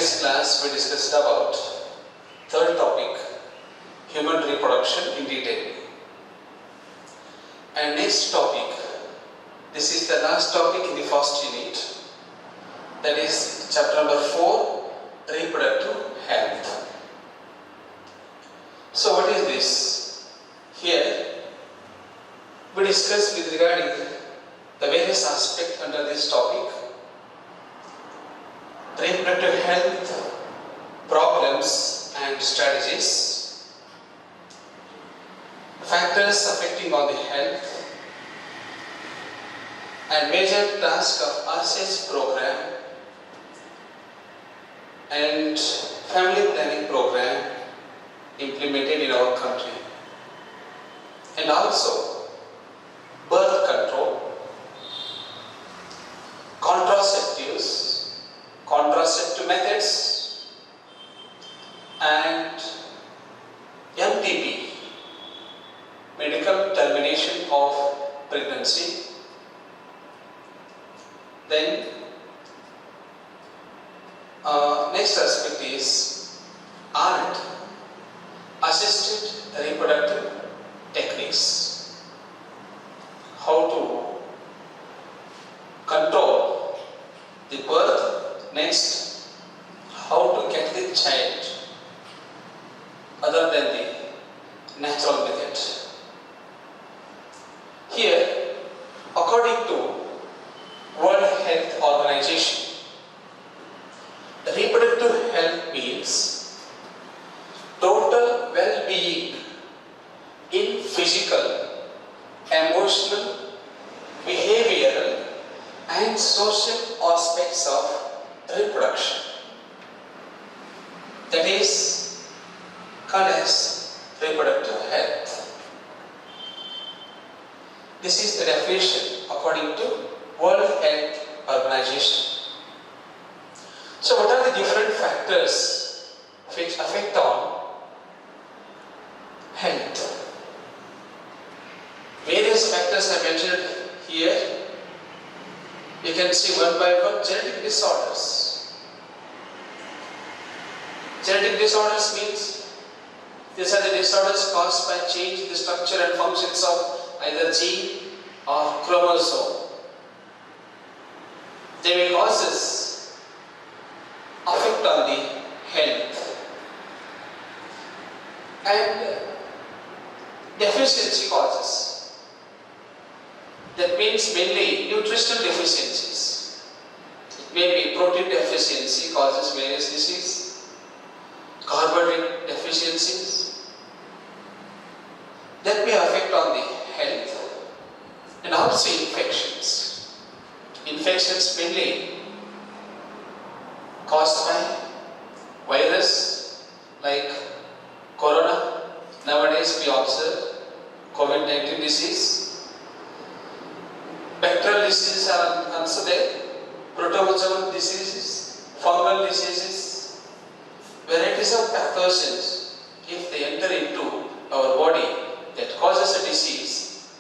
previous class we discussed about third topic, human reproduction in detail. And next topic, this is the last topic in the first unit, that is chapter number 4, reproductive health. So what is this? Here we discuss with regarding the various aspects under this topic: reproductive health, problems and strategies, factors affecting on the health, and major task of RCH program and family planning program implemented in our country, and also birth control, contraceptives, contraceptive methods, and MTP, medical termination of pregnancy. Then next aspect is ART, assisted reproductive techniques, how to control the birth. Next, how to get the child other than the natural method. Here, according to World Health Organization, reproductive health means total well-being in physical, emotional, behavioral and social aspects of reproduction. That is called as reproductive health. This is the definition according to World Health Organization. So what are the different factors which affect on health? Various factors are mentioned here. You can see one by one. Genetic disorders. Genetic disorders means these are the disorders caused by change in the structure and functions of either gene or chromosome. They will cause effect on the health. And deficiency causes. That means mainly nutritional deficiencies. It may be protein deficiency causes various diseases, carbohydrate deficiencies. That may affect on the health, and also infections. Infections mainly caused by virus like corona. Nowadays we observe COVID-19 disease. Bacterial diseases are also there, protozoal diseases, fungal diseases, varieties of pathogens. If they enter into our body, that causes a disease,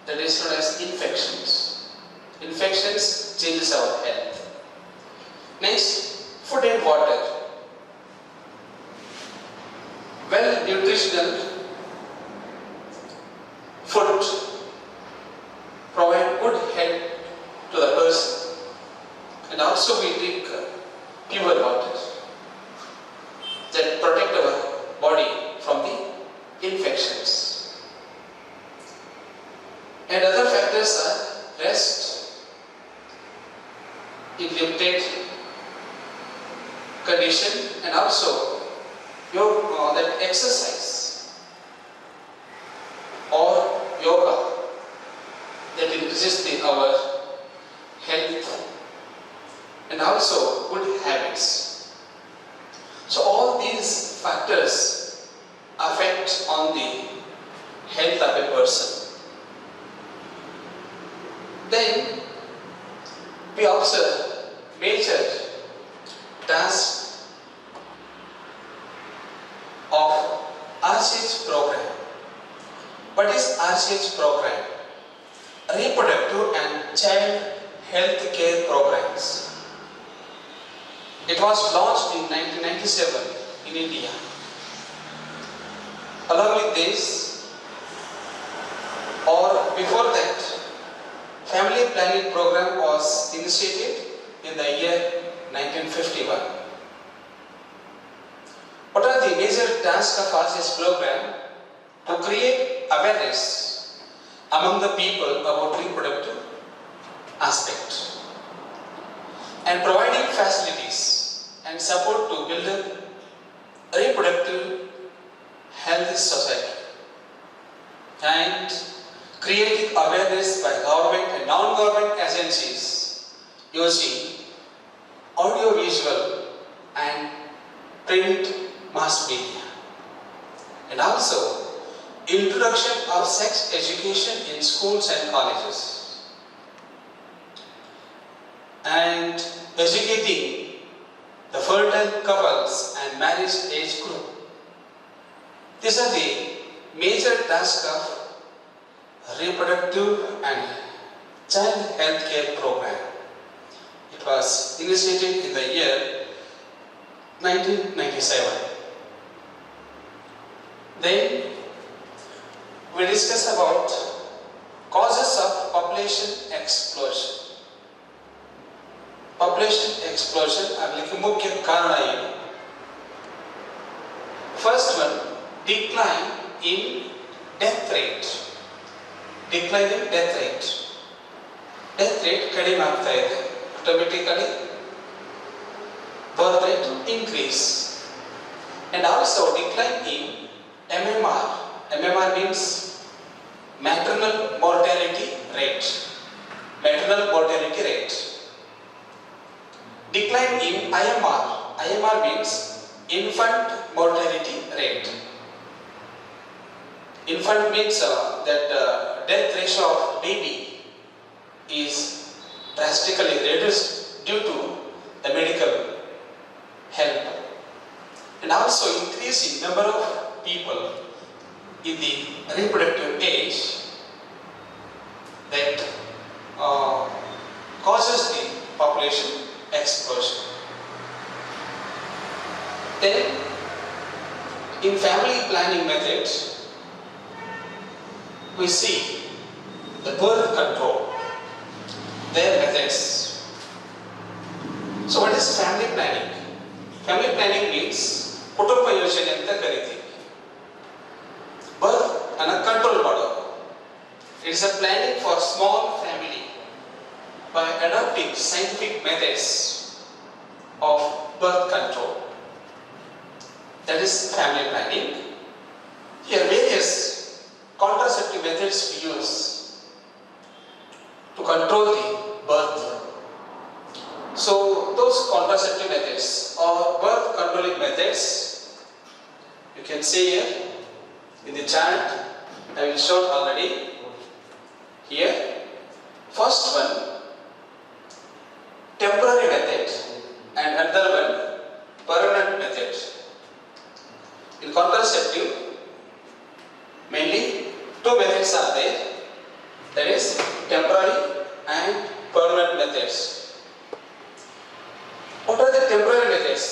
that is known as infections. Infections changes our health. Next, food and water. Well nutritional food provide good health to the person, and also we drink pure water that protect our body from the infections. And other factors are rest in limited condition, and also that exercise or yoga that increases our health, and also good habits. So all these factors affect on the health of a person. Then we observe major tasks of RCH program. What is RCH program? Reproductive and child health care programs. It was launched in 1997 in India. Along with this, or before that, family planning program was initiated in the year 1951. What are the major tasks of RCS program? To create awareness among the people about reproductive aspect and providing facilities and support to build a reproductive healthy society and creating awareness by government and non-government agencies using audio-visual and print mass media, and also introduction of sex education in schools and colleges, and educating the fertile couples and marriage age group. These are the major tasks of reproductive and child health care program. It was initiated in the year 1997. Then we discuss about causes of population explosion. Population explosion agli mukhya karana ಏನು? First one, decline in death rate. Decline in death rate. Death rate ಕಡಿಮೆ ಆಗ್ತಾ ಇದೆ. Automatically birth rate increase. And also decline in MMR. MMR means maternal mortality rate. Maternal mortality rate. Decline in IMR. IMR means infant mortality rate. Infant means that death ratio of baby is drastically reduced due to the medical help, and also increase in number of people in the reproductive age that causes the population explosion. Then in family planning methods we see the birth control, their methods. So what is family planning? Family planning means ಕುಟುಂಬ ಯೋಜನೆ ಅಂತ ಕರೀತೀವಿ. Birth ಅನ್ನು control ಮಾಡೋದು. It is a planning for small family by adopting scientific methods of birth control. That is family planning. Here various contraceptive methods we use to control the birth. So those contraceptive methods or birth controlling methods you can see here in the chart. I will show already here. First one, temporary method, and another one, permanent method. In contraceptive, mainly two methods are there, that is temporary and permanent methods. What are the temporary methods?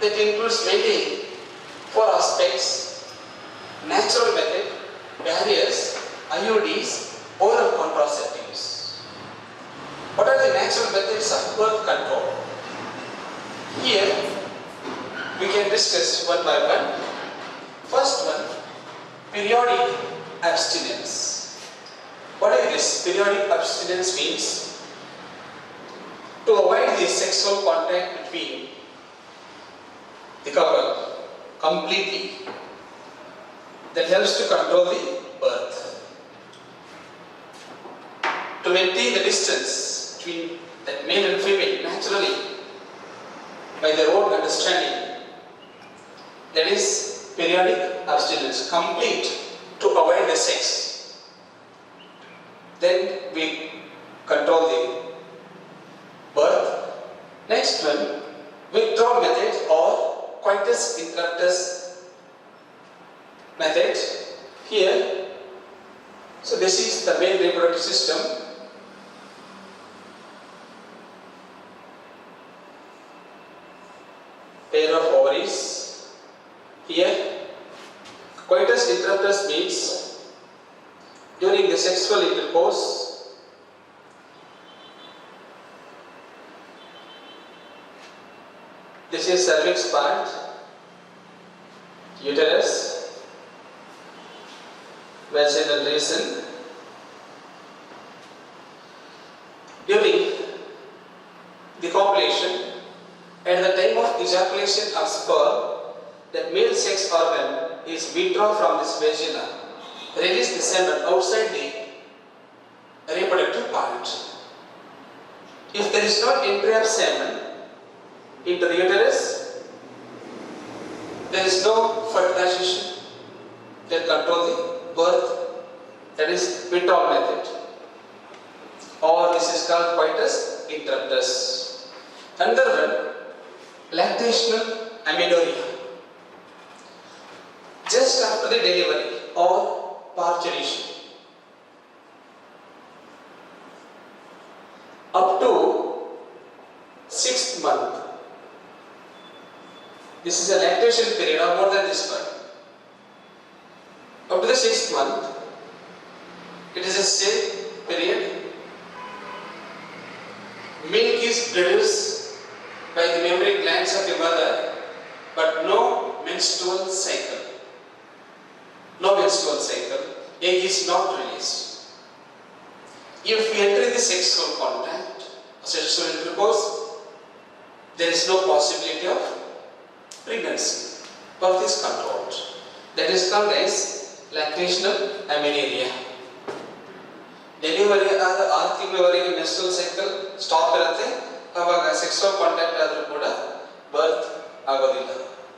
That includes mainly four aspects: natural method, barriers, IUDs, oral contraceptives. What are the natural methods of birth control? Here we can discuss one by one. First one, periodic abstinence. What is this? Periodic abstinence means to avoid the sexual contact between the couple completely. That helps to control the birth. To maintain the distance between that male and female naturally by their own understanding. That is periodic abstinence, complete to avoid the sex. Then we control the birth. Next one, withdrawal method or coitus interruptus method. Here, so this is the male reproductive system. pair of ovaries. Here, coitus interruptus means during the sexual intercourse, this is cervix part, uterus, vaginal region. During the copulation, at the time of ejaculation of sperm, that male sex organ is withdrawn from this vagina, release the semen outside the reproductive part. If there is no entry of semen into the uterus, there is no fertilization that control the birth, that is withdrawal method, or this is called coitus interruptus. Another one, lactational amenorrhea. Just after the delivery or parturition, up to 6th month, this is a lactation period or more than this one. Up to the 6th month, it is a safe period. Milk is produced by the mammary glands of the mother, but no menstrual cycle. No menstrual cycle. Egg is not released. If we enter the sexual contact, sexual intercourse, there is no possibility of pregnancy. Birth is controlled. That is called as lactational amenorrhea. Delivery or ತಿಂಗಳವರೆಗೆ menstrual cycle stop ಇರುತ್ತೆ, ಆವಾಗ sexual contact ಆದರೂ ಕೂಡ birth ಆಗೋದಿಲ್ಲ,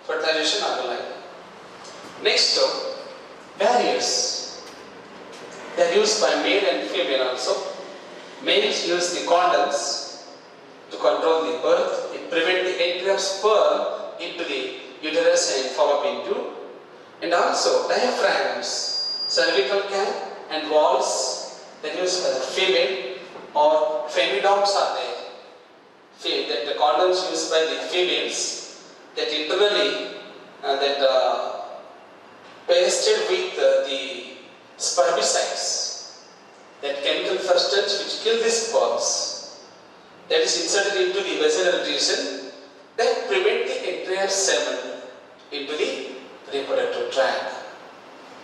fertilization ಆಗಲ್ಲ. Next, barriers. They are used by male and female also. Males use the condoms to control the birth. It prevents the entry of sperm into the uterus and fallopian tube. And also diaphragms, cervical cap and walls that used by the female, or femidoms are there. That the condoms used by the females that internally pasted with the spermicides, that chemical substance which kill the sperms, that is inserted into the vaginal region, that prevent the entry of semen into the reproductive tract,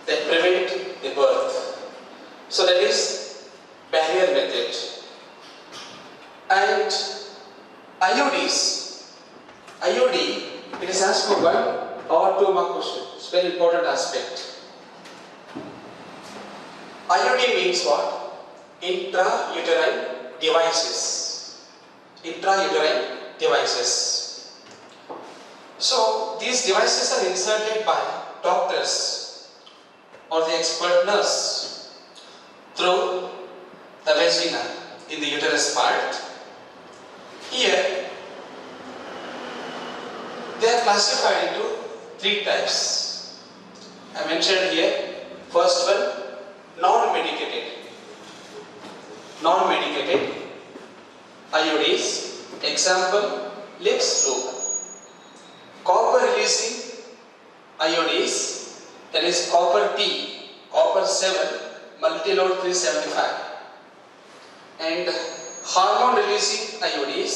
that prevent the birth. So that is barrier method. And IUDs. IUD, it is asked for 1 or 2 mark question. It's very important aspect. IUD means what? Intrauterine devices. Intrauterine devices. So these devices are inserted by doctors or the expert nurse through the vagina in the uterus part. Here, they are classified into 3 types. I mentioned here, first one, non-medicated. Non-medicated IUDs, example, lips loop. Copper releasing IUDs, that is copper T, copper 7, multi-load 375. And hormone releasing IUDs,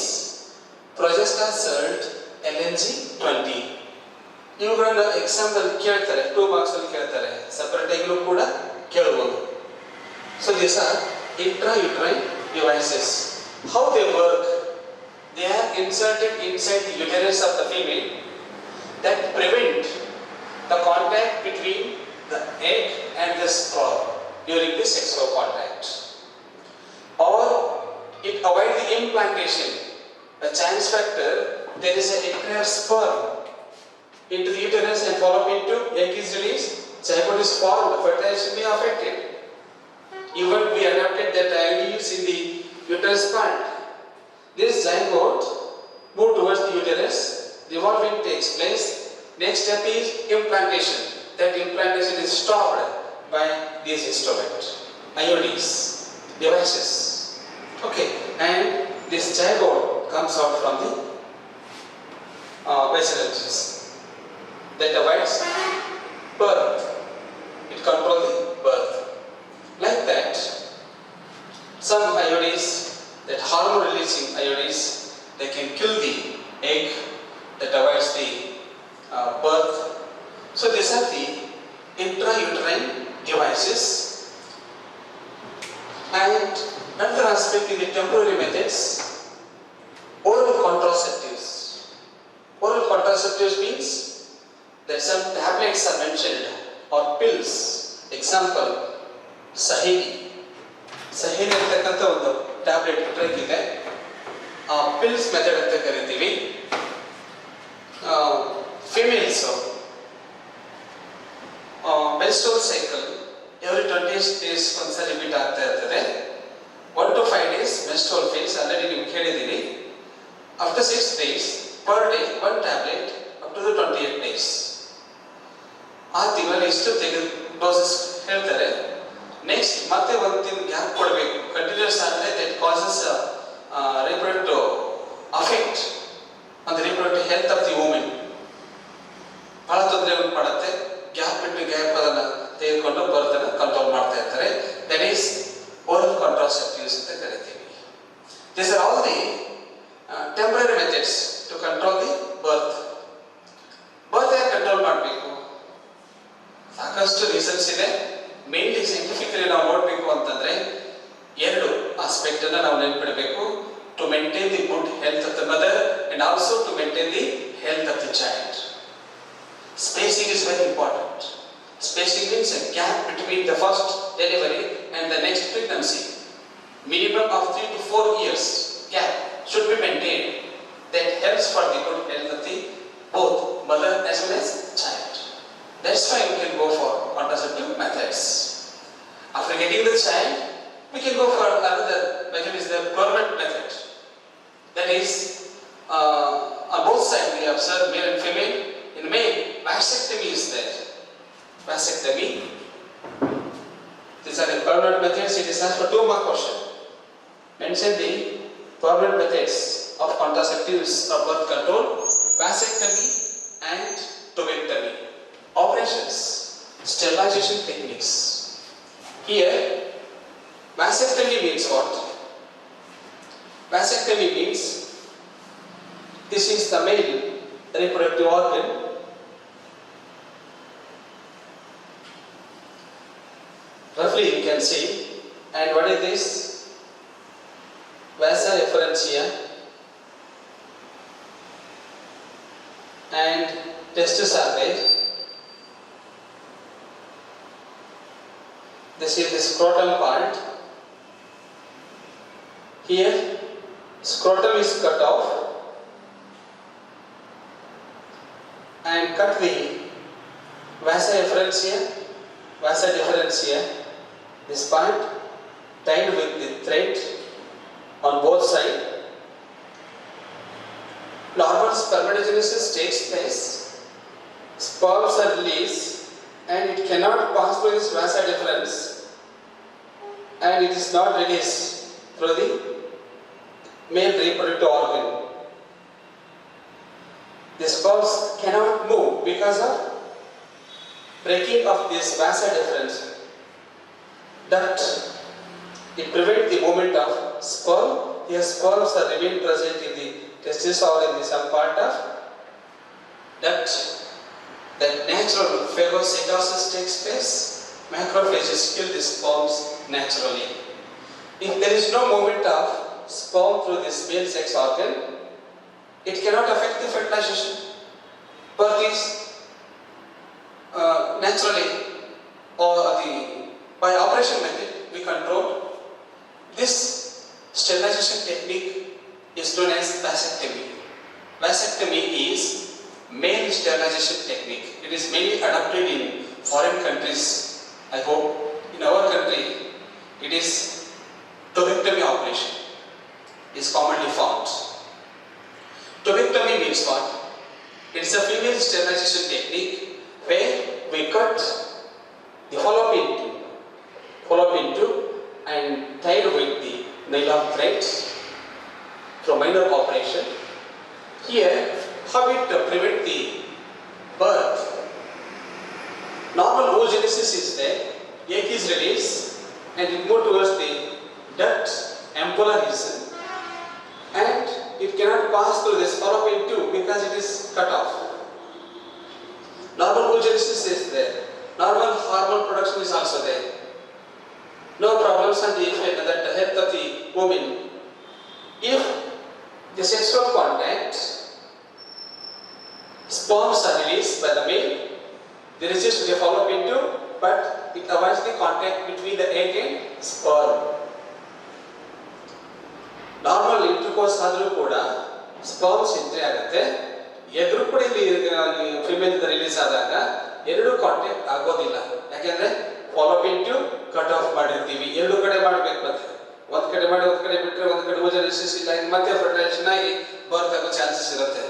progestasert LNG 20. ಇವುಗಳನ್ನ example ಕೇಳ್ತಾರೆ, 2 marks ಅಲ್ಲಿ ಕೇಳ್ತಾರೆ, separate ಆಗಿಯೂ ಕೂಡ ಕೇಳಬಹುದು. So these are intrauterine devices. How they work? They are inserted inside the uterus of the female that prevent the contact between the egg and the sperm during the sexual contact. Or it avoids the implantation. The chance factor, there is an entry of sperm into the uterus and fallopian tube, egg is released, zygote is formed, fertilization may be affected. Even we adapted that IUDs in the uterus part. This zygote moves towards the uterus, revolving takes place. Next step is implantation. That implantation is stopped by these instruments, IUDs, devices. Okay, and this zygote comes out from the vaginal that avoids birth. It controls the birth. Like that, some IODs, that hormone releasing IODs, they can kill the egg that avoids the birth. So these are the intrauterine devices. And another aspect in the temporary methods, oral contraceptives. Oral contraceptives means that some tablets are mentioned or pills. Example, Sahini. Sahini ಅಂತಕ್ಕಂಥ ಒಂದು tablet drug ಇದೆ. Pills method ಅಂತ ಕರಿತೀವಿ. Females menstrual cycle every 20 days ಒಂದ್ಸರಿ repeat ಆಗ್ತಾ ಇರ್ತದೆ. 1 to 5 days menstrual phase already ನಿಮ್ಗೆ ಹೇಳಿದೀನಿ. After 6 days per day 1 tablet up to the 28 days. ಆ ತಿಂಗಳಲ್ಲಿ ಇಷ್ಟು ಡೋಸಸ್ ಹೇಳ್ತಾರೆ. ನೆಕ್ಸ್ಟ್ ಮತ್ತೆ ಒಂದು ತಿಂಗಳು ಗ್ಯಾಪ್ ಕೊಡಬೇಕು. ಕಂಟಿನ್ಯೂಸ್ ಆದರೆ that causes reproductive affect on the reproductive health of the woman. ಬಹಳ ತೊಂದರೆ ಉಂಟು ಮಾಡುತ್ತೆ. ಗ್ಯಾಪ್ ಬಿಟ್ಟು ಗ್ಯಾಪ್ ಅದನ್ನು ತೆಗೆದುಕೊಂಡು ಬರ್ತನ್ನ ಕಂಟ್ರೋಲ್ ಮಾಡ್ತಾ ಇರ್ತಾರೆ. ದಟ್ ಈಸ್ ಓರಲ್ ಕಾಂಟ್ರಾಸೆಪ್ಟಿವ್ಸ್ ಅಂತ ಕರಿತೀವಿ. These are all the temporary methods to control the birth. Birth ಯಾಕೆ ಕಂಟ್ರೋಲ್ ಮಾಡಬೇಕು? ಸಾಕಷ್ಟು ರೀಸನ್ಸ್ ಇದೆ. ಮೇನ್ಲಿ ಸೈಂಟಿಫಿಕಲಿ ನಾವು ನೋಡಬೇಕು ಅಂತಂದ್ರೆ ಎರಡು ಆಸ್ಪೆಕ್ಟ್ ಅನ್ನ ನಾವು ನೆನಪಿಡಬೇಕು. To maintain the good health of the mother and also to maintain the health of the child. Spacing is very important. Spacing means a gap between the first delivery and the next pregnancy. Minimum of 3 to 4 years gap should be maintained. That helps for the good health of the both mother as well as child. That's why we can go for contraceptive methods. After getting the child, we can go for another method, is the permanent method. That is, on both sides we observe male and female. In male, vasectomy is there. Vasectomy. These are the permanent methods. It is asked for 2 mark question. Mention the permanent methods of contraceptives or birth control, vasectomy and tubectomy. Operations, sterilization techniques. Here, vasectomy means what? Vasectomy means this is the male reproductive organ. Roughly you can see. And what is this? Vasa efferentia and testes are there. This is the scrotum part. Here scrotum is cut off and cut the vasa efferentia, vasa deferentia, this part tied with the thread on both sides. Normal spermatogenesis takes place, sperms are released and it cannot pass through this vasa deferens and it is not released through the male reproductive organ. The sperms cannot move because of breaking of this vasa deferens duct. It prevents the movement of sperm. Here sperms are remain present in the testis or in the some part of duct. That natural phagocytosis takes place. Macrophages kill the sperms naturally. If there is no movement of sperm through this male sex organ, it cannot affect the fertilization. Birth is naturally or by operation method we control. This sterilization technique is known as vasectomy. Vasectomy is male sterilization technique. It is mainly adopted in foreign countries. I hope in our country it is tubectomy operation is commonly found. Tubectomy means what? It's a female sterilization technique where we cut the fallopian tube and tied with the nylon threads through minor operation. Here how it prevent the birth. Normal oogenesis is there, egg is released and it moves towards the duct ampulla region, and it cannot pass through this fallopian tube because it is cut off. Normal oogenesis is there. Normal hormone production is also there. No problems on the health of the woman. If the sexual contact, sperms are released by the male, they resist the fallopian tube, but it avoids the contact between the egg and sperm. Normal intercourse ಆದರೂ ಕೂಡ sperms entry ಆಗುತ್ತೆ. ಎದುರು ಕೂಡ ಇಲ್ಲಿ female release ಆದಾಗ ಎರಡು contact ಆಗೋದಿಲ್ಲ. ಯಾಕೆಂದ್ರೆ ಫಾಲೋಪಿಯನ್ ಟ್ಯೂಬ್ ಕಟ್ ಆಫ್ ಮಾಡಿರ್ತೀವಿ. ಎರಡು ಕಡೆ ಮಾಡಬೇಕು, ಮತ್ತೆ ಒಂದು ಕಡೆ ಮಾಡಿ ಒಂದು ಕಡೆ ಬಿಟ್ಟರೆ ಒಂದು ಕಡೆ ಓಜನೆಸಿಸ್ ಇಲ್ಲ, ಮತ್ತೆ ಫರ್ಟಿಲೈಸೇಷನ್ ಆಗಿ ಬರ್ತ್ ಆಗೋ ಚಾನ್ಸಸ್ ಇರುತ್ತೆ.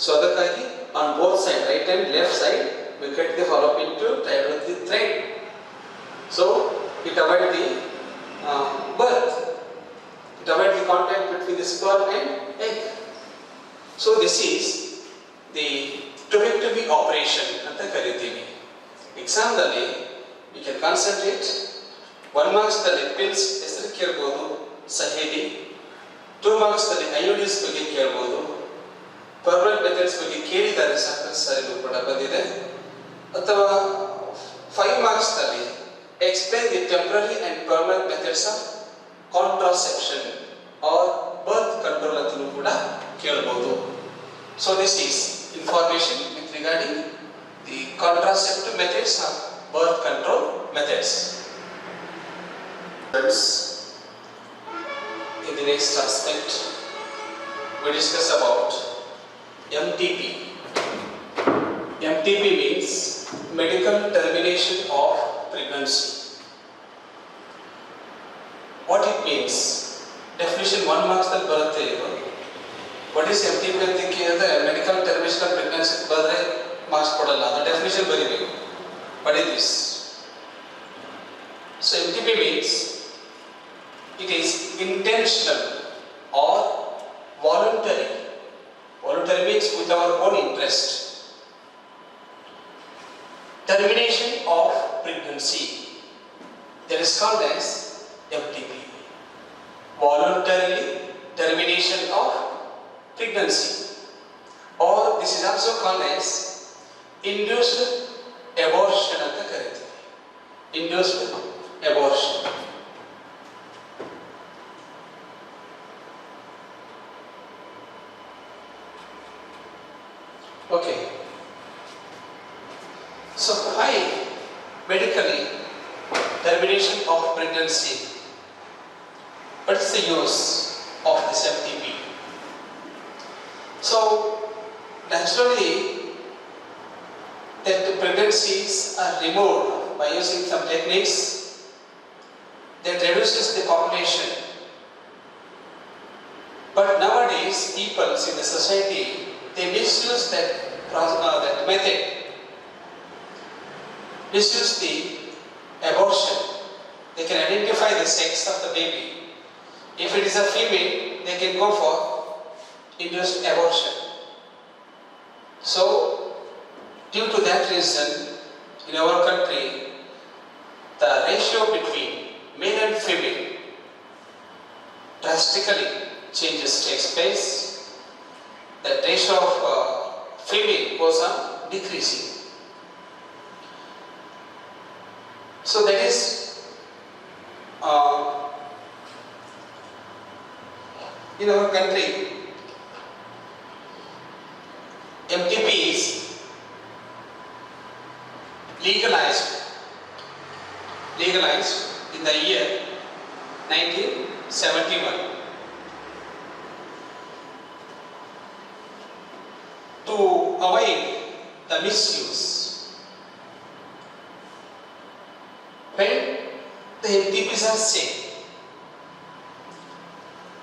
ಸೊ ಅದಕ್ಕಾಗಿ on both side, right and left side, we cut the fallopian tube tied with the thread. So it avoids the birth. It avoids the contact between the sperm and egg. So this is the tubectomy operation ಅಂತ ಕರೀತೀವಿ. Exam ದಲ್ಲಿ we can concentrate. 1 marks ದಲ್ಲಿ pills ಹೆಸರು ಕೇಳಬಹುದು, Saheli. 2 marks ದಲ್ಲಿ IUDs ಬಗ್ಗೆ ಕೇಳಬಹುದು. Permanent methods ಬಗ್ಗೆ ಕೇಳಿದ್ದಾರೆ, ಸಾಕಷ್ಟು ಸಾರಿ ಕೂಡ ಬಂದಿದೆ. ಅಥವಾ 5 marks ನಲ್ಲಿ explain the temporary and permanent methods of contraception or birth control ಅಂತಲೂ ಕೂಡ ಕೇಳಬಹುದು. So this is information with regarding the contraceptive methods of birth control methods. Friends, in the next aspect we discuss about MTP. MTP means medical termination of pregnancy. What it means? Definition 1 marks ದಲ್ಲಿ ಬರುತ್ತೆ ಇದು. What is MTP ಅಂತ ಕೇಳಿದ್ರೆ medical termination of pregnancy ಬರೆದ್ರೆ marks ಕೊಡಲ್ಲ, ಅದು definition ಬರೀಬೇಕು. What is this? So MTP means it is intentional or voluntary. Voluntary means with our own interest. Termination of pregnancy, that is called as MTP. Voluntarily termination of pregnancy, or this is also called as induced abortion anta kariteve. Induced abortion. Okay. So why medically termination of pregnancy? What is the use of this MTP? So naturally that the pregnancies are removed by using some techniques that reduces the population. But nowadays people in the society, they misuse that method. Misuse the abortion. They can identify the sex of the baby. If it is a female, they can go for induced abortion. So, due to that reason, in our country, the ratio between male and female drastically takes place. The ratio of female goes on decreasing. So that is in our country, MTP is legalized in the year 1971 to avoid the misuse. When the MTPs are safe.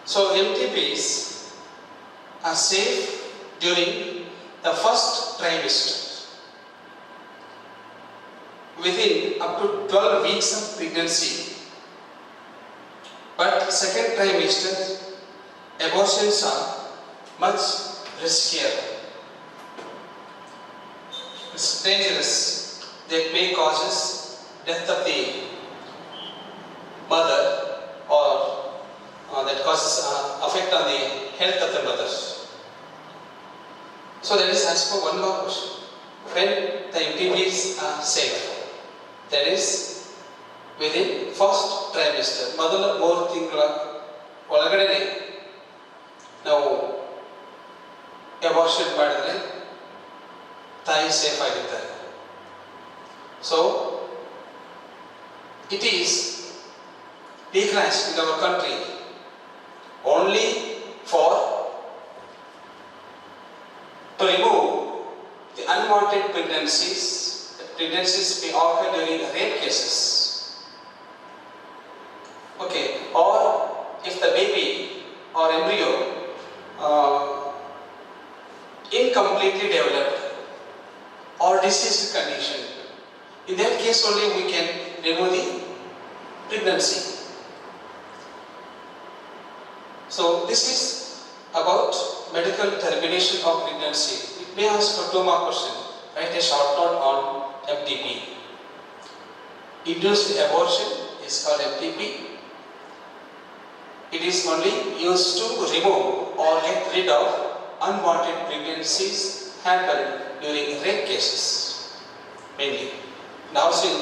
So MTPs are safe during the first trimester, within up to 12 weeks of pregnancy. But second trimester, abortions are much riskier. It's dangerous. That may causes death of the mother, or that causes effect on the health of the mother. So that is as per one more question. When the MTBs are safe, that is within first trimester, ಮೊದಲ 3 ತಿಂಗಳ ಒಳಗಡೆನೆ ನಾವು abortion ಮಾಡಿದ್ರೆ ತಾಯಿ safe ಆಗಿರ್ತಾರೆ. So it is declared in our country only for to remove the unwanted pregnancies. Pregnancies may occur during rape cases. Okay, or if the baby or embryo incompletely developed or diseased condition, in that case only we can remove the pregnancy. So this is about medical termination of pregnancy. It may ask for 2 more questions. Write a short note on MTP. Induced abortion is called MTP. It is only used to remove or get rid of unwanted pregnancies happen during rape cases, mainly. Now, in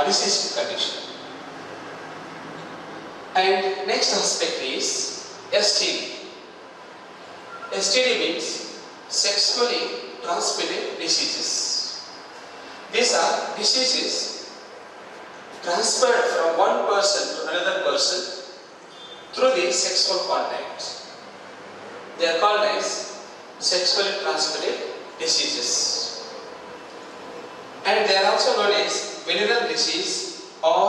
diseased condition. And next aspect is STD. STD means sexually transmitted diseases. These are diseases transferred from one person to another person through the sexual contact. They are called as sexually transmitted diseases. And they are also known as venereal disease or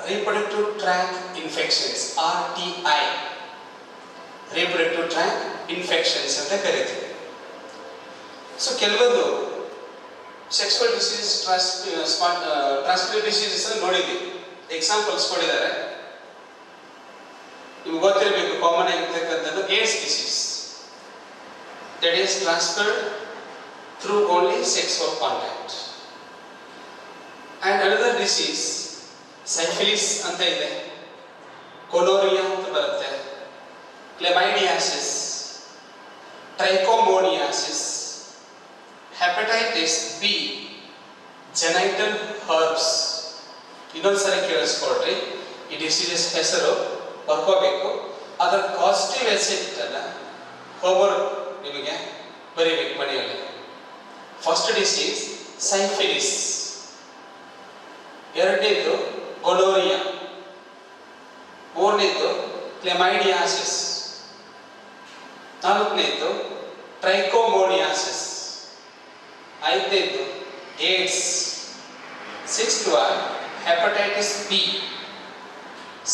reproductive tract infections, RTI. Reproductive tract infections ಅಂತ ಕರೀತೀವಿ. So ಕೆಲವೊಂದು sexual disease transmitted diseases ನೋಡಿದ್ವಿ. Examples ಕೊಟ್ಟಿದ್ದಾರೆ. ನಿಮ್ಗೆ ಗೊತ್ತಿರಬೇಕು, common ಆಗಿರ್ತಕ್ಕಂಥದ್ದು AIDS disease. That is transferred through only sexual contact. And another disease syphilis ಅಂತ ಇದೆ, ಕೊನೋರಿಯಾ ಅಂತ ಬರುತ್ತೆ, chlamydiasis, trichomoniasis, hepatitis B, genital herpes. ಇನ್ನೊಂದ್ಸರಿ ಕೇಳಿಸ್ಕೊಳ್ರಿ, ಈ ಡಿಸೀಸಸ್ ಹೆಸರು ಬರ್ಕೋಬೇಕು. ಅದರ ಕಾಸ್ಟಿವ್ ಎಸೆಟ್ ಅನ್ನ ಹೋಮ್ವರ್ಕ್ ನಿಮಗೆ ಬರೀಬೇಕು ಮನೆಯಲ್ಲಿ. ಫಸ್ಟ್ ಡಿಸೀಸ್ ಸೈಫಿಲಿಸ್, ಎರಡನೇದು ಗೊನೋರಿಯಾ, ಮೂರನೇದು ಕ್ಲೆಮೈಡಿಯಾಸಿಸ್, ನಾಲ್ಕನೇದು ಟ್ರೈಕೋಮೋನಿಯಾಸಿಸ್, ಐದನೇದು AIDS, sixth one hepatitis B,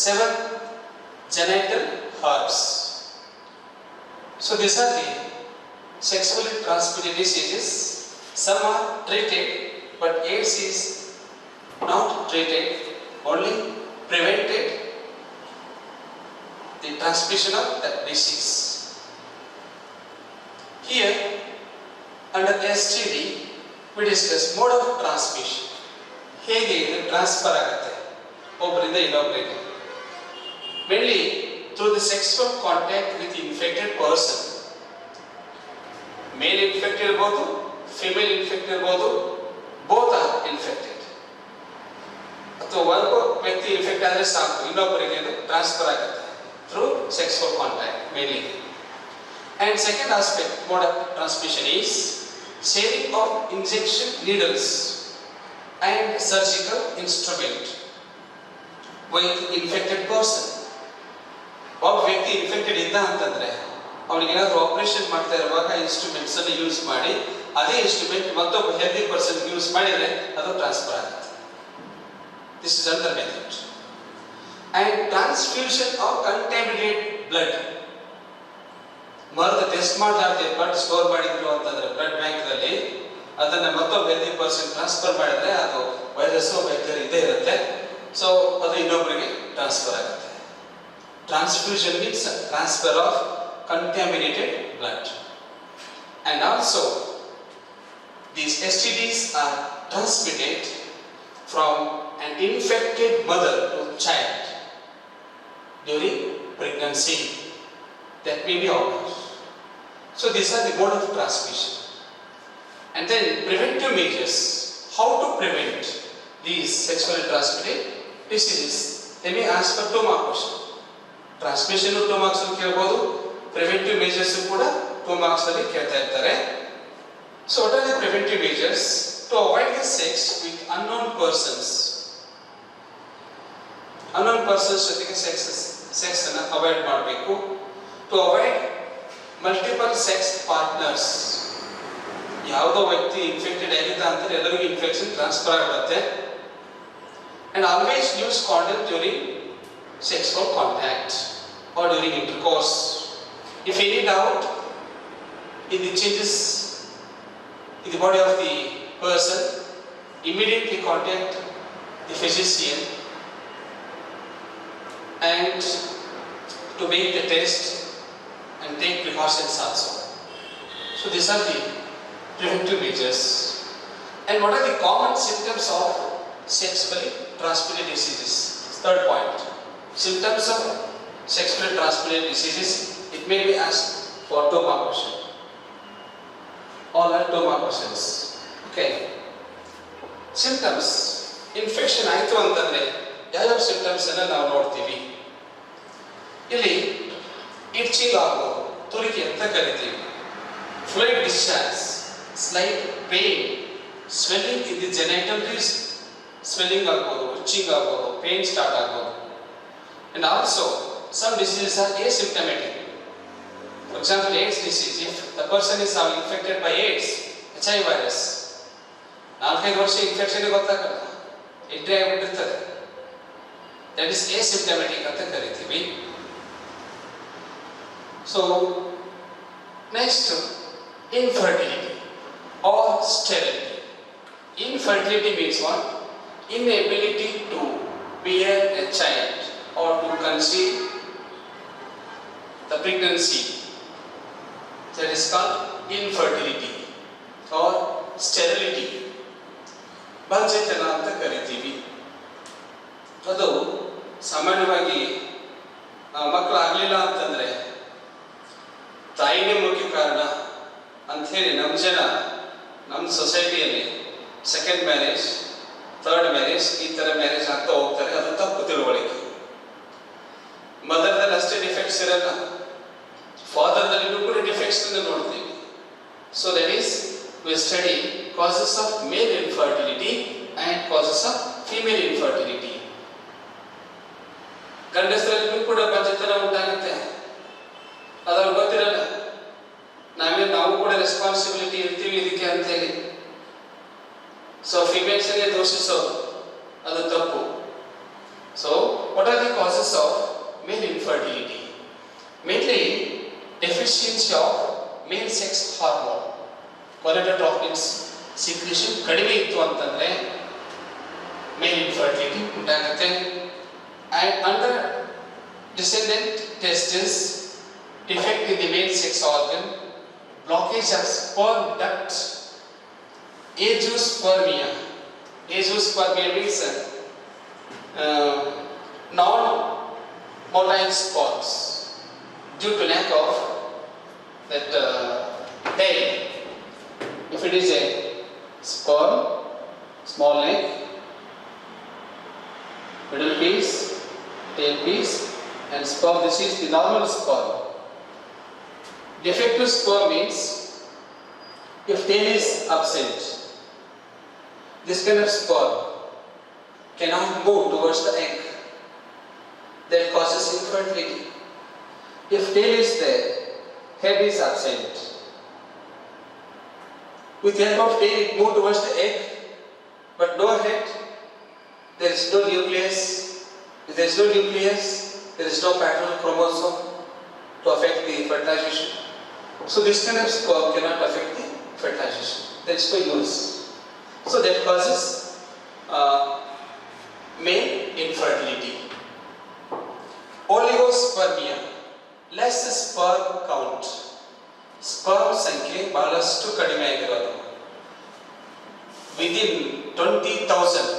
seventh genital herpes. So these are the sexually transmitted diseases. Some are treated, but AIDS is not treated, only prevented the transmission of that disease. Here, under STD, we discuss mode of transmission. ಹೇಗೆ ಇದು transfer ಆಗುತ್ತೆ ಒಬ್ಬರಿಂದ ಇನ್ನೊಬ್ಬರಿಗೆ? Mainly through the sexual contact with infected person. Male infected irbodu, female infected irbodu, both are infected. ಅಥವಾ ಒಂದು ವ್ಯಕ್ತಿ infect ಆದರೆ ಸಾಕು, ಇನ್ನೊಬ್ಬರಿಗೆ ಅದು ಟ್ರಾನ್ಸ್ಫರ್ ಆಗುತ್ತೆ through sexual contact mainly. And second aspect, mode of transmission is sharing of injection needles and surgical instrument with infected person. ಒಬ್ಬ ವ್ಯಕ್ತಿ ಇನ್ಫೆಕ್ಟೆಡ್ ಇದ್ದ ಅಂತಂದ್ರೆ ಅವನಿಗೆ ಏನಾದರೂ ಆಪರೇಷನ್ ಮಾಡ್ತಾ ಇರುವಾಗ ಇನ್ಸ್ಟ್ರೂಮೆಂಟ್ಸ್ ಅನ್ನು ಯೂಸ್ ಮಾಡಿ ಅದೇ ಇನ್ಸ್ಟ್ರೂಮೆಂಟ್ ಮತ್ತೊಬ್ಬ ಹೆಲ್ದಿ ಪರ್ಸನ್ ಯೂಸ್ ಮಾಡಿದ್ರೆ ಅದು ಟ್ರಾನ್ಸ್ಫರ್ ಆಗುತ್ತೆ. This is other method. And transfusion of contaminated blood. ಮರದ ಟೆಸ್ಟ್ ಮಾಡಲಾರ್ದೆ ಬ್ಲಡ್ ಸ್ಟೋರ್ ಮಾಡಿದ್ರು ಅಂತಂದ್ರೆ ಬ್ಲಡ್ ಬ್ಯಾಂಕ್ನಲ್ಲಿ ಅದನ್ನ ಮತ್ತೊಬ್ಬ ಹೆಲ್ದಿ ಪರ್ಸನ್ ಟ್ರಾನ್ಸ್ಫರ್ ಮಾಡಿದ್ರೆ ಅದು ವೈರಸ್ ಬ್ಯಾಕ್ಟೀರಿಯಾ ಇದೇ ಇರುತ್ತೆ. ಸೊ ಅದು ಇನ್ನೊಬ್ಬರಿಗೆ ಟ್ರಾನ್ಸ್ಫರ್ ಆಗುತ್ತೆ. Transfusion means transfer of contaminated blood And also, these STDs are transmitted from an infected mother to child during pregnancy. That may be obvious. So these are the mode of transmission. And then preventive measures. How to prevent these sexually transmitted diseases? They may ask for 2 mark question. Transmission 2 marks ಕೇಳಬಹುದು, preventive measures ಕೂಡ 2 marks ಅಲ್ಲಿ ಕೇಳ್ತಾ ಇರ್ತಾರೆ. So what are the preventive measures? To avoid the sex with unknown persons. Unknown persons ಜೊತೆಗೆ sex ಅನ್ನು avoid ಮಾಡಬೇಕು. To avoid multiple sex partners. ಯಾವುದೋ ವ್ಯಕ್ತಿ ಇನ್ಫೆಕ್ಟೆಡ್ ಆಗಿದ್ದ ಅಂತ ಎಲ್ಲರಿಗೂ ಇನ್ಫೆಕ್ಷನ್ ಟ್ರಾನ್ಸ್ಫರ್ ಆಗುತ್ತೆ. And always use condom during sexual contact or during intercourse. If any doubt in the changes in the body of the person, immediately contact the physician and to make the test and take precautions also. So these are the preventive measures. And what are the common symptoms of sexually transmitted diseases? Third point. Symptoms of sexually transmitted diseases. It may be asked for 2 mark question. All are 2 mark questions. Okay. Symptoms. Infection ಆಯಿತು ಅಂತಂದ್ರೆ ಯಾವ symptoms ಅನ್ನು ನಾವು ನೋಡ್ತೀವಿ. ಇಲ್ಲಿ itching ಆಗೋದು, ತುರಿಕೆ ಅಂತ ಕರಿತೀವಿ. Fluid discharge, slight pain, swelling in the genitals, swelling ಆಗೋದು, itching ಆಗೋದು, pain start ಆಗೋದು. And also some diseases are asymptomatic. For example, AIDS disease. If the person is now infected by AIDS, HIV virus, 4-5 ವರ್ಷ infection ಗೊತ್ತಾಗಲ್ಲ, entry ಆಗಿಬಿಟ್ಟಿರ್ತದೆ. That is asymptomatic ಅಂತ ಕರಿತೀವಿ. So next, infertility or sterility. Infertility means what? Inability to bear a child or to conceive the pregnancy. That is called infertility or sterility. ಬಂಜೆತನ ಅಂತ ಕರಿತೀವಿ. ಅದು ಸಾಮಾನ್ಯವಾಗಿ ಮಕ್ಕಳಾಗಲಿಲ್ಲ ಅಂತಂದರೆ ತಾಯಿನೇ ಮುಖ್ಯ ಕಾರಣ ಅಂಥೇಳಿ ನಮ್ಮ ಸೊಸೈಟಿಯಲ್ಲಿ ಸೆಕೆಂಡ್ ಮ್ಯಾರೇಜ್, ಥರ್ಡ್ ಮ್ಯಾರೇಜ್ ಈ ಥರ ಮ್ಯಾರೇಜ್ ಆಗ್ತಾ ಹೋಗ್ತಾರೆ. ಅದು ತಪ್ಪು ತಿಳುವಳಿಕೆ. ಮದರ್ದಲ್ಲಿ ಅಷ್ಟೇ ಡಿಫೆಕ್ಟ್ಸ್ ಇರಲ್ಲ, ಫಾದರ್ದಲ್ಲಿನೂ ಕೂಡ ಡಿಫೆಕ್ಟ್ಸ್ ನೋಡ್ತೀವಿ. So that is we study causes of male infertility and causes of female infertility. ಗಂಡಸರಲ್ಲೂ ಕೂಡ ಬಂಜೆತನ ಉಂಟಾಗುತ್ತೆ, ಅದು ಅವ್ರಿಗೆ ಗೊತ್ತಿರಲ್ಲ. ನಾವು ಕೂಡ ರೆಸ್ಪಾನ್ಸಿಬಿಲಿಟಿ ಇರ್ತೀವಿ ಇದಕ್ಕೆ ಅಂತೇಳಿ. ಸೊ ಫಿಮೇಲ್ಸ್ಗೆ ದೋಷಿಸೋದು ಅದು ತಪ್ಪು. So what are the causes of male infertility? Mainly deficiency of male sex hormone, gonadotropins secretion ಕಡಿಮೆ ಇತ್ತು ಅಂತಂದರೆ ಮೇಲ್ ಇನ್ಫರ್ಟಿಲಿಟಿ ಉಂಟಾಗುತ್ತೆ. And under descendent testis, defect in the male sex organ, blockage of sperm duct, azoospermia. Azoospermia means non-motile sperms due to lack of that tail. If it is a sperm, small neck, middle piece, tail piece, and sperm, this is the normal sperm. Defective sperm means if tail is absent, this kind of sperm cannot move towards the egg. That causes infertility. If tail is there, head is absent. With the help of tail, it moves towards the egg, but no head. There is no nucleus. If there is no nucleus, there is no parental chromosome to affect the fertilization. So this kind of sperm cannot affect the fertilization. There is no use. So that causes male infertility. Oligospermia, less sperm count. Sperm ಸಂಖ್ಯೆ ಬಹಳಷ್ಟು ಕಡಿಮೆ ಆಗಿರೋದು. Within 20,000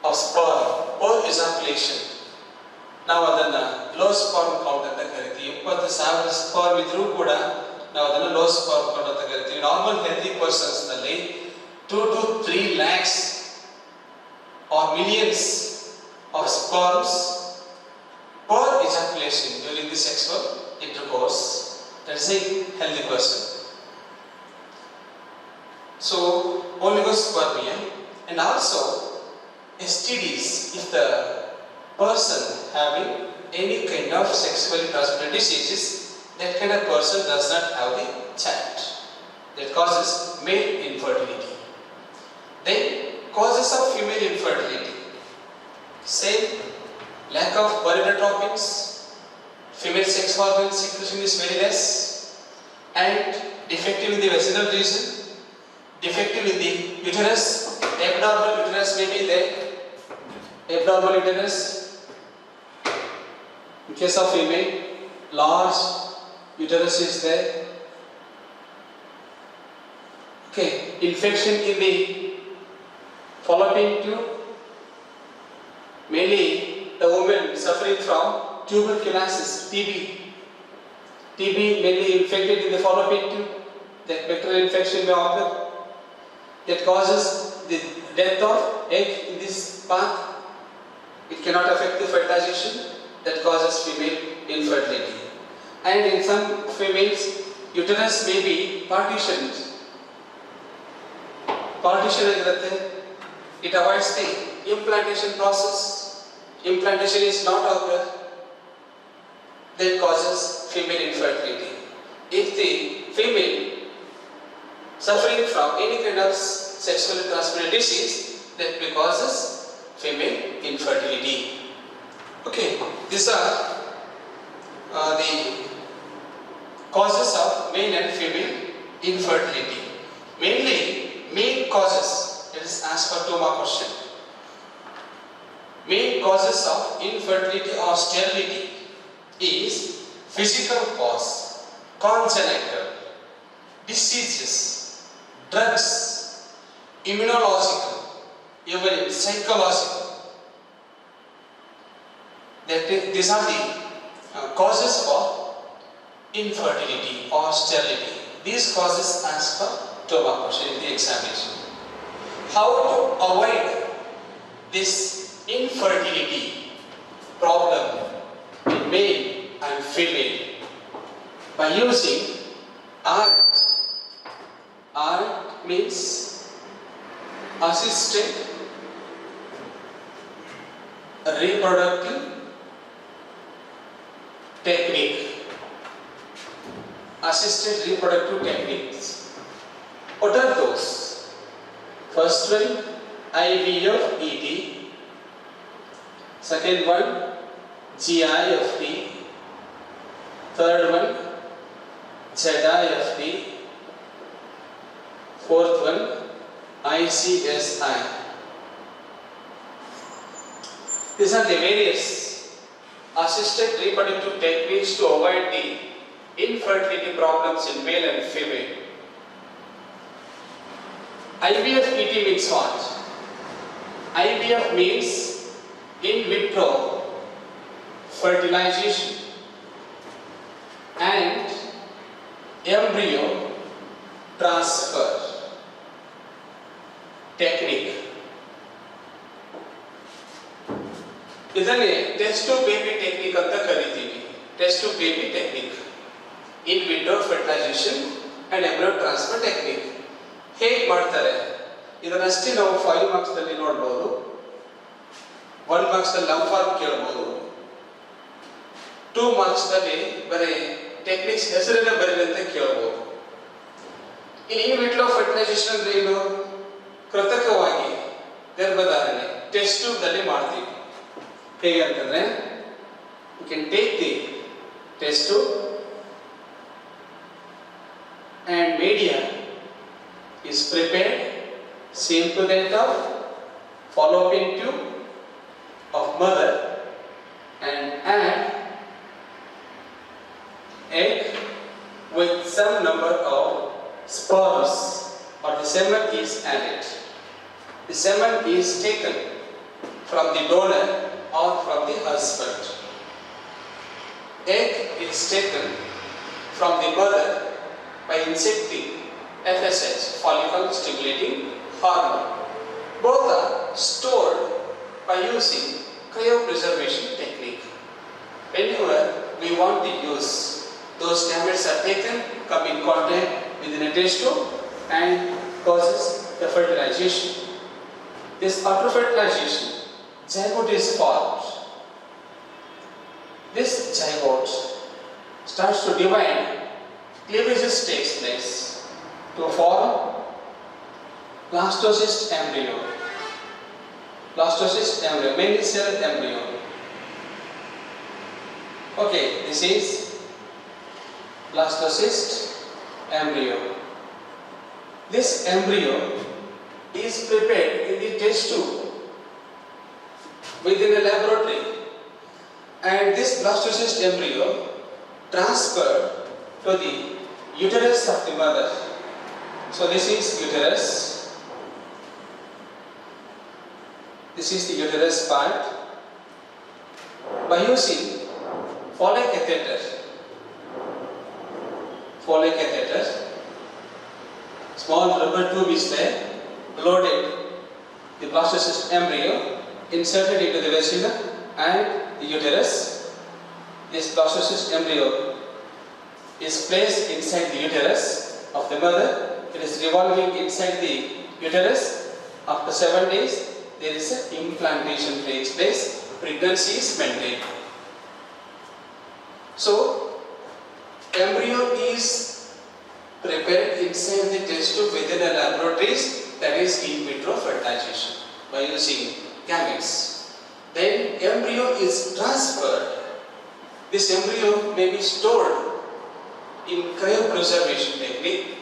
of sperm per ejaculation. ನಾವು ಅದನ್ನ low sperm count ಅಂತ ಕರಿತೀವಿ. 20,000 sperm ಇದ್ರೂ ಕೂಡ ನಾವು ಅದನ್ನ ಲೋ ಸ್ಪರ್ಮ್ ಕೌಂಟ್ ಅಂತ ಕರಿತೀವಿ. ನಾರ್ಮಲ್ ಹೆಲ್ದಿ ಪರ್ಸನ್ಸ್ ನಲ್ಲಿ 2 to 3 lakhs or millions of sperms per ejaculation during the sexual intercourse. That is a healthy person. So oligospermia and also STDs, if the person having any kind of sexually transmitted diseases, that kind of person does not have the child. That causes male infertility. Then causes of female infertility. Same, lack of gonadotropins, female sex hormone secretion is very less, and defective in the vaginal region, defective in the uterus, abnormal uterus may be there. Abnormal uterus, in case of female, large uterus is there. Okay, infection in the fallopian tube, mainly the woman suffering from tuberculosis, TB mainly infected in the fallopian tube. That bacterial infection may occur. That causes the death of egg in this path. It cannot affect the fertilization. That causes female infertility. And in some females, uterus may be partitioned. Partition agirutte. It avoids the implantation process. Implantation is not occur. That causes female infertility. If the female suffering from any kind of sexually transmitted disease, that causes female infertility. Okay, these are the causes of male and female infertility. Mainly main causes, that is as per 2 mark question. Main causes of infertility or sterility is physical cause, congenital, diseases, drugs, immunological, even psychological. These are the causes for infertility or sterility. These causes as per 2 mark question in the examination. How to avoid this infertility problem in male and female? By using ART. ART means assisted reproductive technique. Assisted reproductive techniques. What are those? First one, IVF ED. Second one, GIFT. Third one, ZIFT. Fourth one, ICSI. These are the various assisted reproductive techniques to avoid the infertility problems in male and female. IVF ET means what? IVF means in vitro fertilization and embryo transfer technique. ಇದನ್ನೇ test tube baby technique ಅಂತ ಕರಿತೀವಿ. Test tube baby technique, in vitro fertilisation and embryo transfer technique. ಹೇಗೆ ಮಾಡ್ತಾರೆ ಇದನ್ನಷ್ಟೇ ನಾವು 5 marks ನಲ್ಲಿ ನೋಡಬಹುದು. 1 marks ನಲ್ಲಿ lump form ಕೇಳಬಹುದು. 2 ಮಾರ್ಕ್ಸ್ ನಲ್ಲಿ ಬರೀ ಟೆಕ್ನಿಕ್ಸ್ ಹೆಸರನ್ನ ಬರೀರಿ ಅಂತ ಕೇಳಬಹುದು. ಇಲ್ಲಿ ಇನ್ ವಿಟ್ರೋ ಫರ್ಟಿಲೈಸೇಷನ್ ಅಂದ್ರೆ ಏನು? ಕೃತಕವಾಗಿ ಗರ್ಭಧಾರಣೆ ಟೆಸ್ಟ್ ಟ್ಯೂಬ್ ನಲ್ಲಿ ಮಾಡ್ತೀವಿ. ಹೇಗೆ ಅಂತಂದ್ರೆ you can take the test tube and media is prepared same to that of fallopian tube of mother and add egg with some number of sperms or the semen is added. The semen is taken from the donor or from the husband. Egg is taken from the mother by injecting FSH, follicle stimulating hormone. Both are stored by using cryopreservation technique. Whenever we want to use, those gametes are taken, come in contact with the test tube and causes the fertilization. This after fertilization, zygote is formed. This zygote starts to divide, cleavages takes place to form blastocyst embryo. Blastocyst embryo, many cell embryo. Okay, this is blastocyst embryo. This embryo is prepared in the test tube within a laboratory, and this blastocyst embryo transferred to the uterus of the mother. So this is uterus. This is the uterus part. By using Foley catheter, small rubber tube is there, loaded the blastocyst embryo, inserted into the vagina and the uterus. This blastocyst embryo is placed inside the uterus of the mother. It is revolving inside the uterus. After 7 days, there is an implantation takes place. Pregnancy is maintained. So, embryo is prepared inside the test tube within a laboratories, that is in vitro fertilization by using gametes. Then embryo is transferred. This embryo may be stored in cryopreservation technique.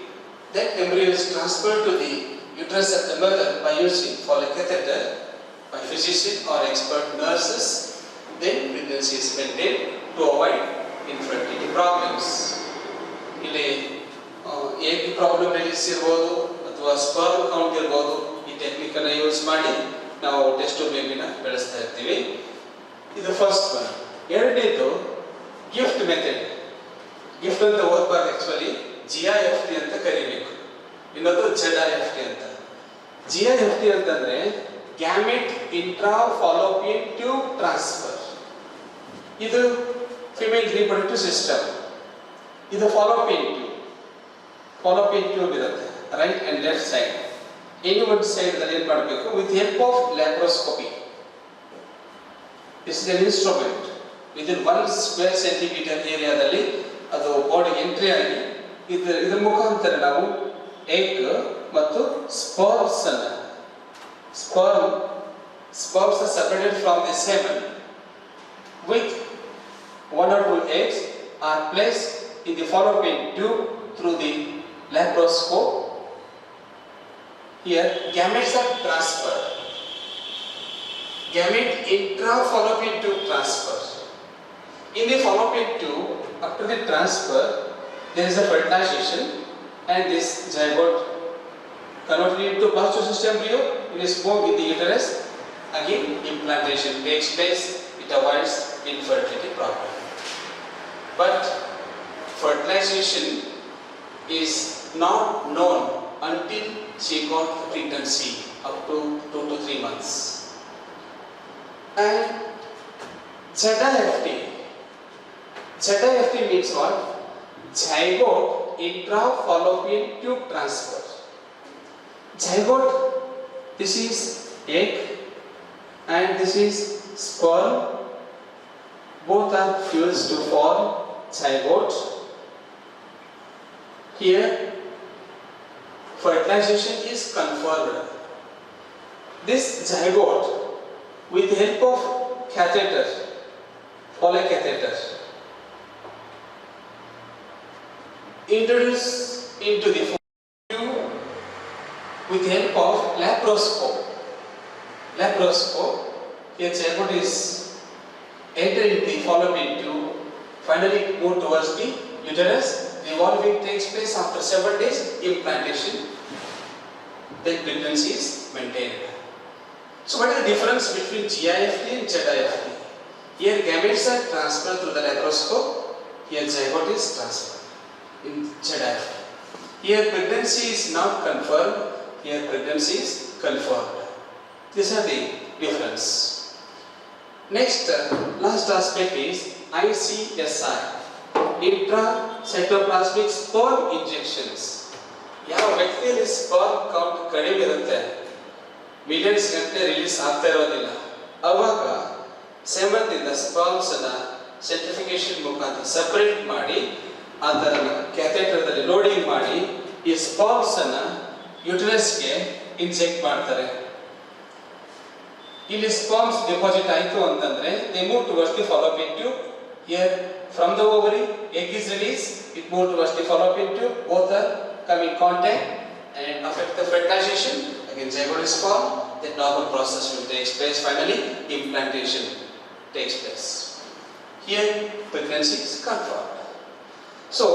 That embryo is transferred to the uterus of the mother by using Foley catheter by physician or expert nurses. Then pregnancy is maintained to avoid infertility problems. ಇಲ್ಲಿ egg problem release ಇರಬಹುದು ಅಥವಾ sperm count ಇರಬಹುದು. ಈ technique ಅನ್ನು use ಮಾಡಿ ನಾವು test ಬೇಬಿನ ಬೆಳೆಸ್ತಾ ಇರ್ತೀವಿ. ಇದು ಫಸ್ಟ್ ಒನ್. ಎರಡನೇದು ಗಿಫ್ಟ್ ಮೆಥಡ್. ಗಿಫ್ಟ್ ಅಂತ ಓದಬಾರ್ದು, ಆಕ್ಚುಲಿ GIFT ಅಂತ ಕರಿಬೇಕು. ಇನ್ನೊಂದು ZIFT ಅಂತ. GIFT ಅಂತಂದ್ರೆ gamete intra Fallopian tube transfer. ಇದು ಫಿಮೇಲ್ ರಿಪ್ರೊಡಕ್ಟಿವ್ ಸಿಸ್ಟಮ್. ಇದು ಫಾಲೋಪಿಯನ್ ಟ್ಯೂಬ್ ಇರುತ್ತೆ, right and left side. Any ಒಂದು ಸೈಡ್ ಅಲ್ಲಿ ಏನು ಮಾಡಬೇಕು, with help of laparoscopy. This is an instrument. Within 1 square centimetre ಏರಿಯಾದಲ್ಲಿ ಅದು ಬಾಡಿ ಎಂಟ್ರಿ ಆಗಿ ಇದರ ಮುಖಾಂತರ ನಾವು ಎಗ್ ಮತ್ತು sperms are separated from the semen with 1 or 2 eggs are placed in the fallopian tube through the laparoscope. Here gametes are transferred. Gamete intra-fallopian tube transfer. In the fallopian tube, after the transfer, there is a fertilization and this zygote converted into blastocyst embryo. It is moved in the uterus. Again, implantation takes place. It avoids infertility problem. But fertilization is not known until she got pregnancy up to 2 to 3 months. And ZIFT means what? Zygote intra-fallopian tube transfer. Zygote, this is egg and this is sperm. Both are fused to form zygote. Here, fertilization is confirmed. This zygote, with the help of catheter, Foley catheter, introduced into the tube with the help of laparoscope. Here zygote is entered into the fallopian tube, finally moved towards the uterus. The evolving takes place after several days, implantation, then pregnancy is maintained. So what is the difference between GIFT and ZIFT? Here gametes are transferred through the laparoscope, here zygote is transferred in ZIFT. Here pregnancy is not confirmed, here pregnancy is confirmed. These are the difference. Next, last aspect is ICSI, intracytoplasmic sperm injections. ಯಾವ ವ್ಯಕ್ತಿಯಲ್ಲಿ sperm count ಕಡಿಮೆ ಇರುತ್ತೆ, millions ಗಂಟೆ release ಆಗ್ತಾ ಇರೋದಿಲ್ಲ, ಅವಾಗ ಸೆಮನ್ದಿಂದ sperms ಅನ್ನ ಸೆಂಟ್ರಿಫಿಕೇಶನ್ ಮುಖಾಂತರ ಸಪರೇಟ್ ಮಾಡಿ ಅದರ ಕ್ಯಾಥೆಟರ್ದಲ್ಲಿ ಲೋಡಿಂಗ್ ಮಾಡಿ ಈ ಸ್ಪರ್ಮ್ಸ್ ಅನ್ನ ಯುಟರಸ್ಗೆ ಇನ್ಜೆಕ್ಟ್ ಮಾಡ್ತಾರೆ. ಇಲ್ಲಿ ಸ್ಪರ್ಮ್ಸ್ ಡೆಪಾಸಿಟ್ ಆಯಿತು ಅಂತಂದ್ರೆ they move towards the fallopian tube. Here from the ovary egg is released, it moves towards the fallopian tube, both are come in contact and affect the fertilization. Again zygote is formed, the normal process will take place, finally implantation takes place. Here pregnancy is confirmed. So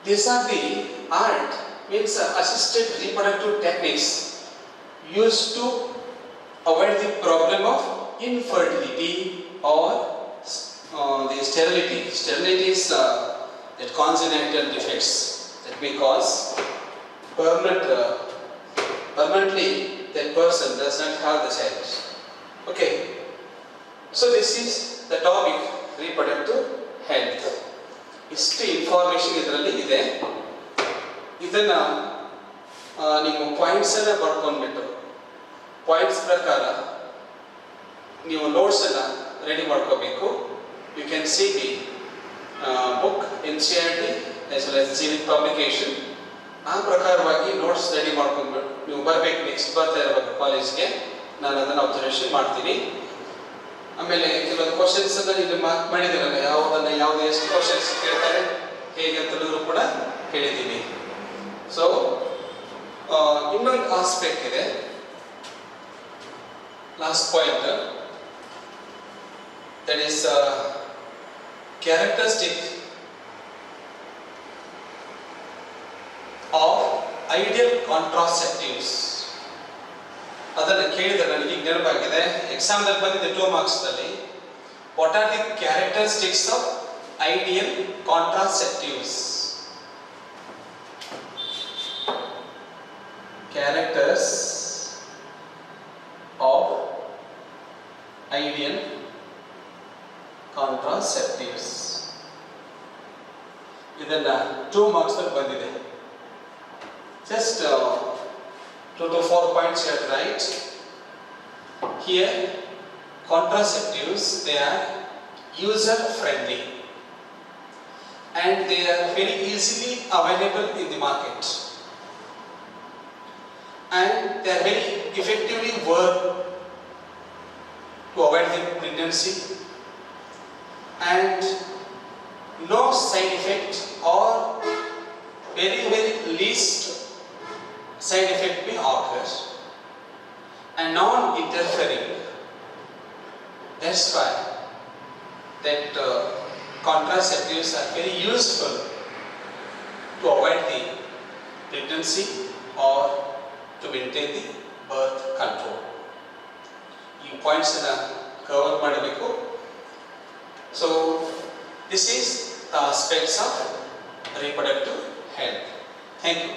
these are the art, means assisted reproductive techniques used to avoid the problem of infertility or the sterility. Sterility is that congenital defects that may cause permanently that person does not have the child. Okay, so this is the topic reproductive health. ಇಷ್ಟು information ಇದರಲ್ಲಿ ಇದೆ. ಇದನ್ನ ನೀವು points ಅನ್ನ ಬರ್ಕೊಂಡ್ಬಿಟ್ಟು points ಪ್ರಕಾರ ನೀವು notes ಅನ್ನ ready ಮಾಡ್ಕೋಬೇಕು. You can see the book NCERT as well as Civic publication. ಆ ಪ್ರಕಾರವಾಗಿ ನೋಟ್ಸ್ ರೆಡಿ ಮಾಡ್ಕೊಂಡ್ಬಿಟ್ಟು ನೀವು ಬರಬೇಕು. ನೆಕ್ಸ್ಟ್ ಬರ್ತಾ ಇರಬೇಕು ಕಾಲೇಜ್ಗೆ, ನಾನು ಅದನ್ನು ಅಬ್ಸರ್ವೇಷನ್ ಮಾಡ್ತೀನಿ. ಆಮೇಲೆ ಕೆಲವೊಂದು ಕ್ವಶನ್ಸ್ ಅನ್ನ ಇಲ್ಲಿ ಮಾರ್ಕ್ ಮಾಡಿದ್ದೀರಲ್ಲ, ಯಾವ್ದು ಎಷ್ಟು ಕ್ವಶನ್ಸ್ ಕೇಳ್ತಾರೆ ಹೇಗೆ ಅಂತಲೂ ಕೂಡ ಹೇಳಿದ್ದೀನಿ. ಸೊ ಇನ್ನೊಂದು ಆಸ್ಪೆಕ್ಟ್ ಇದೆ, last point, that is characteristic of ideal contraceptives. ಅದನ್ನು ಕೇಳಿದ್ರೆ ನನಗೆ ಈಗ ನೆನಪಾಗಿದೆ, ಎಕ್ಸಾಮ್ದಲ್ಲಿ ಬಂದಿದೆ 2 marks ದಲ್ಲಿ. What are the characteristics of ideal contraceptives? Characters of ideal contraceptives. ಇದನ್ನ 2 marks ಅಲ್ಲಿ ಬಂದಿದೆ. Just 2 to 4 points you have to write. Here contraceptives, they are user friendly and they are very easily available in the market and they are very effectively work to avoid the pregnancy and no side effect or very least side effect may occur and non-interfering. That's why that contraceptives are very useful to avoid the pregnancy or to maintain the birth control. ಈ points ಅನ್ನ cover ಮಾಡಬೇಕು. So this is the aspects of reproductive health. Thank you.